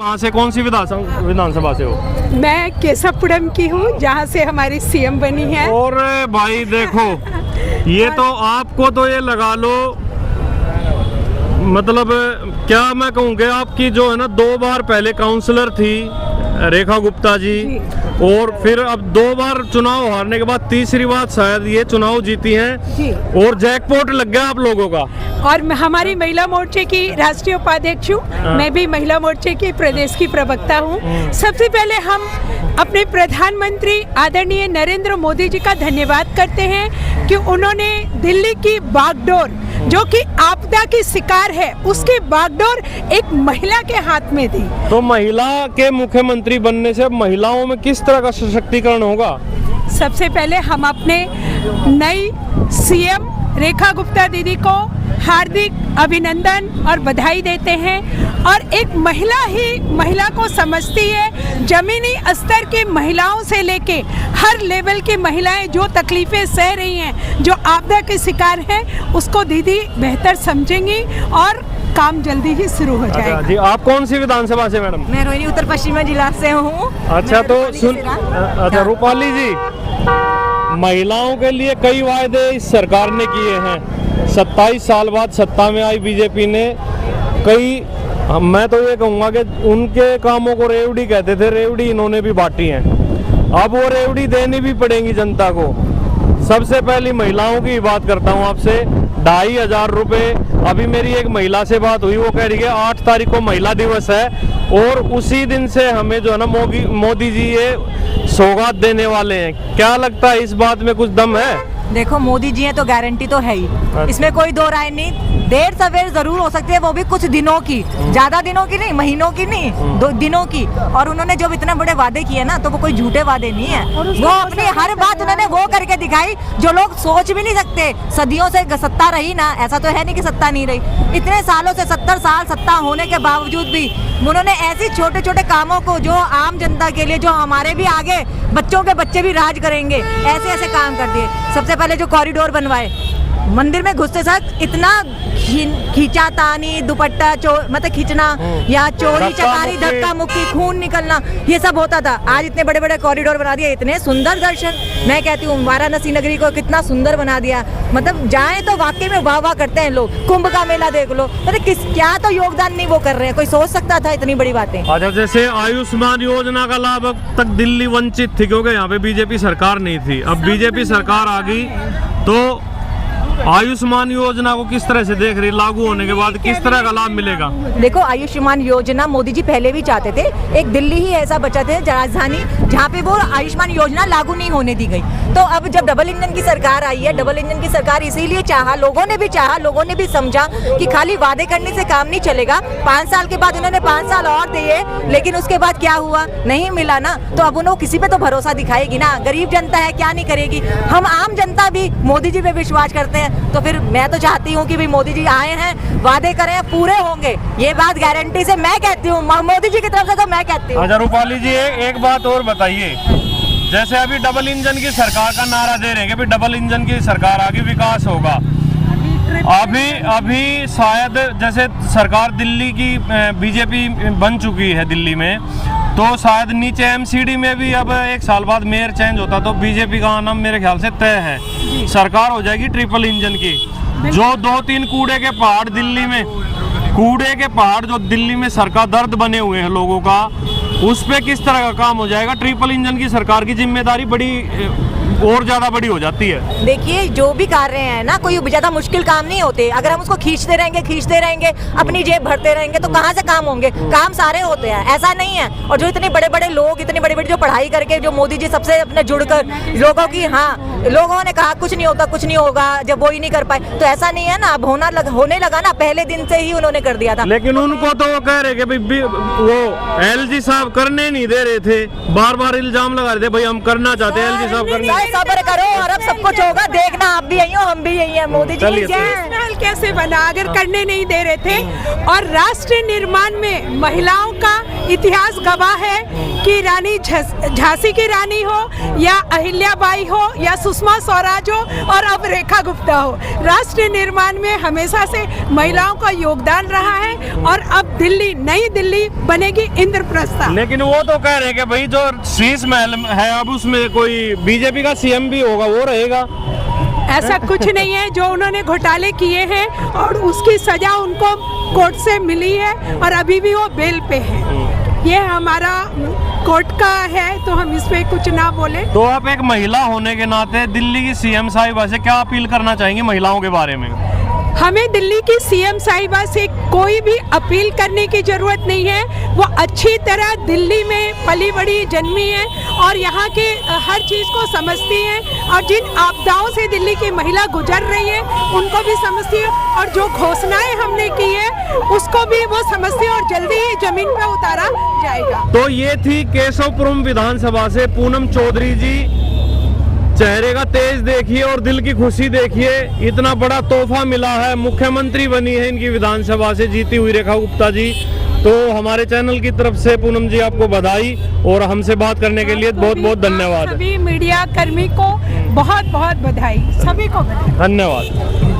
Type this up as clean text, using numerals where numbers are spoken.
कहाँ से, कौन सी विधानसभा से हो? मैं केशवपुरम की हूँ, जहाँ से हमारी सीएम बनी है। और भाई देखो, ये तो आपको तो ये लगा लो, मतलब क्या मैं कहूँगा, आपकी जो है ना 2 बार पहले काउंसलर थी रेखा गुप्ता जी, और फिर अब 2 बार चुनाव हारने के बाद तीसरी बार शायद ये चुनाव जीती हैं, और जैकपॉट लग गया आप लोगों का। और हमारी महिला मोर्चे की राष्ट्रीय उपाध्यक्ष हूँ, मैं भी महिला मोर्चे की प्रदेश की प्रवक्ता हूँ। सबसे पहले हम अपने प्रधानमंत्री आदरणीय नरेंद्र मोदी जी का धन्यवाद करते हैं कि उन्होंने दिल्ली की बागडोर, जो कि आपदा की शिकार है, उसकी बागडोर एक महिला के हाथ में दी। तो महिला के मुख्यमंत्री बनने से महिलाओं में किस तरह का सशक्तिकरण होगा? सबसे पहले हम अपने नई सीएम रेखा गुप्ता दीदी को हार्दिक अभिनंदन और बधाई देते हैं। और एक महिला ही महिला को समझती है, जमीनी स्तर की महिलाओं से लेके हर लेवल की महिलाएं जो तकलीफें सह रही हैं, जो आपदा के शिकार हैं, उसको दीदी बेहतर समझेंगी और काम जल्दी ही शुरू हो जाएगा। जी, आप कौन सी विधानसभा से मैडम? मैं रोहिणी उत्तर पश्चिमी जिला से हूँ। अच्छा, तो सुन, अच्छा रूपाली जी, महिलाओं के लिए कई वायदे इस सरकार ने किए हैं। 27 साल बाद सत्ता में आई बीजेपी ने कई, मैं तो ये कहूँगा कि उनके कामों को रेवड़ी कहते थे, रेवड़ी इन्होंने भी बांटी हैं, अब वो रेवड़ी देनी भी पड़ेगी जनता को। सबसे पहली महिलाओं की बात करता हूँ आपसे, 2500 रुपये। अभी मेरी एक महिला से बात हुई, वो कह रही है 8 तारीख को महिला दिवस है, और उसी दिन से हमें जो है ना मोदी जी ये सौगात देने वाले हैं। क्या लगता है इस बात में कुछ दम है? देखो, मोदी जी हैं तो गारंटी तो है ही, इसमें कोई दो राय नहीं। देर सवेर जरूर हो सकती है, वो भी कुछ दिनों की, ज्यादा दिनों की नहीं, महीनों की नहीं, 2 दिनों की। और उन्होंने जो इतने बड़े वादे किए ना, तो वो कोई झूठे वादे नहीं है, वो अपनी हर बात उन्होंने वो करके दिखाई जो लोग सोच भी नहीं सकते। सदियों से सत्ता रही ना, ऐसा तो है नहीं कि सत्ता नहीं रही। इतने सालों से 70 साल सत्ता होने के बावजूद भी उन्होंने ऐसे छोटे छोटे कामों को, जो आम जनता के लिए, जो हमारे भी आगे बच्चों के बच्चे भी राज करेंगे, ऐसे ऐसे काम कर दिए। सबसे पहले जो कॉरिडोर बनवाए, मंदिर में घुसते साथ इतना खींचातानी, दुपट्टा मतलब खींचना, या चोरी चकारी, धक्का मुक्की, खून निकलना, ये सब होता था। आज इतने बड़े बड़े कॉरिडोर बना दिए, इतने सुंदर दर्शन। मैं कहती हूँ वाराणसी नगरी को कितना सुंदर बना दिया, मतलब जाए तो वाकई में वाह वाह करते हैं लोग। कुंभ का मेला देख लो, मतलब क्या तो योगदान नहीं वो कर रहे हैं, कोई सोच सकता था इतनी बड़ी बातें। अच्छा, जैसे आयुष्मान योजना का लाभ अब तक दिल्ली वंचित थी, क्योंकि यहाँ पे बीजेपी सरकार नहीं थी। अब बीजेपी सरकार आ गई, तो आयुष्मान योजना को किस तरह से देख रही, लागू होने के बाद किस तरह का लाभ मिलेगा? देखो, आयुष्मान योजना मोदी जी पहले भी चाहते थे। एक दिल्ली ही ऐसा बचा थे राजधानी, जहाँ पे वो आयुष्मान योजना लागू नहीं होने दी गई। तो अब जब डबल इंजन की सरकार आई है, डबल इंजन की सरकार इसीलिए चाहा, लोगों ने भी चाहा, लोगों ने भी समझा कि खाली वादे करने से काम नहीं चलेगा। 5 साल के बाद उन्होंने 5 साल और दिए, लेकिन उसके बाद क्या हुआ, नहीं मिला ना। तो अब उन्होंने किसी पे तो भरोसा दिखाएगी ना, गरीब जनता है, क्या नहीं करेगी। हम आम जनता भी मोदी जी पे विश्वास करते हैं, तो फिर मैं तो चाहती हूँ कि भाई मोदी जी आए हैं, वादे करें, पूरे होंगे, ये बात गारंटी से मैं कहती हूँ, मोदी जी की तरफ से तो मैं कहती हूँ। अच्छा रूपाली जी, एक बात और बताइए, जैसे अभी डबल इंजन की सरकार का नारा दे रहे हैं कि डबल इंजन की सरकार आगे विकास होगा, अभी शायद जैसे सरकार दिल्ली की बीजेपी बन चुकी है दिल्ली में, तो शायद नीचे एमसीडी में भी अब 1 साल बाद मेयर चेंज होता, तो बीजेपी का नाम मेरे ख्याल से तय है, सरकार हो जाएगी ट्रिपल इंजन की। जो 2-3 कूड़े के पहाड़ दिल्ली में, कूड़े के पहाड़ जो दिल्ली में सरकार दर्द बने हुए हैं लोगों का, उस पे किस तरह का काम हो जाएगा? ट्रिपल इंजन की सरकार की जिम्मेदारी बड़ी और ज्यादा बड़ी हो जाती है। देखिए, जो भी कार्य हैं ना, कोई ज्यादा मुश्किल काम नहीं होते। अगर हम उसको खींचते रहेंगे, अपनी जेब भरते रहेंगे, तो कहाँ से काम होंगे? काम सारे होते हैं, ऐसा नहीं है। और जो इतने बड़े बड़े लोग, इतनी बड़ी बड़ी जो पढ़ाई करके, जो मोदी जी सबसे अपने जुड़कर लोगों की, हाँ, लोगों ने कहा कुछ नहीं होता, कुछ नहीं होगा, जब वो ही नहीं कर पाए, तो ऐसा नहीं है ना। अब होने लगा ना, पहले दिन से ही उन्होंने कर दिया था। लेकिन उनको तो वो कह रहे कि वो LG साहब करने नहीं दे रहे थे, बार बार इल्जाम लगा रहे थे भाई हम करना चाहते हैं, एलजी साहब करना। भाई सब्र करो और अब सब कुछ होगा, देखना आप भी यही हो हम भी यही हैं। मोदी जी चलिए, की जय। महल कैसे बना अगर करने नहीं दे रहे थे। और राष्ट्र निर्माण में महिलाओं का इतिहास गवाह है कि रानी झांसी की रानी हो या अहिल्याबाई हो या सुषमा स्वराज हो और अब रेखा गुप्ता हो, राष्ट्र निर्माण में हमेशा से महिलाओं का योगदान रहा है। और अब दिल्ली, नई दिल्ली बनेगी इंद्रप्रस्थ। लेकिन वो तो कह रहे हैं कि भाई जो शीश महल है अब उसमें कोई बीजेपी का सीएम भी होगा, वो रहेगा। ऐसा कुछ नहीं है, जो उन्होंने घोटाले किए हैं और उसकी सजा उनको कोर्ट से मिली है और अभी भी वो बेल पे है। ये हमारा कोर्ट का है तो हम इस पे कुछ ना बोले। तो आप एक महिला होने के नाते दिल्ली की सीएम साहिबा से क्या अपील करना चाहेंगी महिलाओं के बारे में? हमें दिल्ली की सीएम साहिबा से कोई भी अपील करने की जरूरत नहीं है। वो अच्छी तरह दिल्ली में पली बड़ी जन्मी है और यहाँ के हर चीज़ को समझती हैं और जिन आपदाओं से दिल्ली की महिला गुजर रही है उनको भी समझती है और जो घोषणाएं हमने की है उसको भी वो समझती है और जल्दी ही जमीन पर उतारा जाएगा। तो ये थी केशवपुरम विधानसभा से पूनम चौधरी जी। चेहरे का तेज देखिए और दिल की खुशी देखिए, इतना बड़ा तोहफा मिला है, मुख्यमंत्री बनी है इनकी विधानसभा से जीती हुई रेखा गुप्ता जी। तो हमारे चैनल की तरफ से पूनम जी आपको बधाई और हमसे बात करने के लिए बहुत बहुत धन्यवाद। सभी मीडिया कर्मी को बहुत बहुत बधाई, सभी को बधाई। धन्यवाद।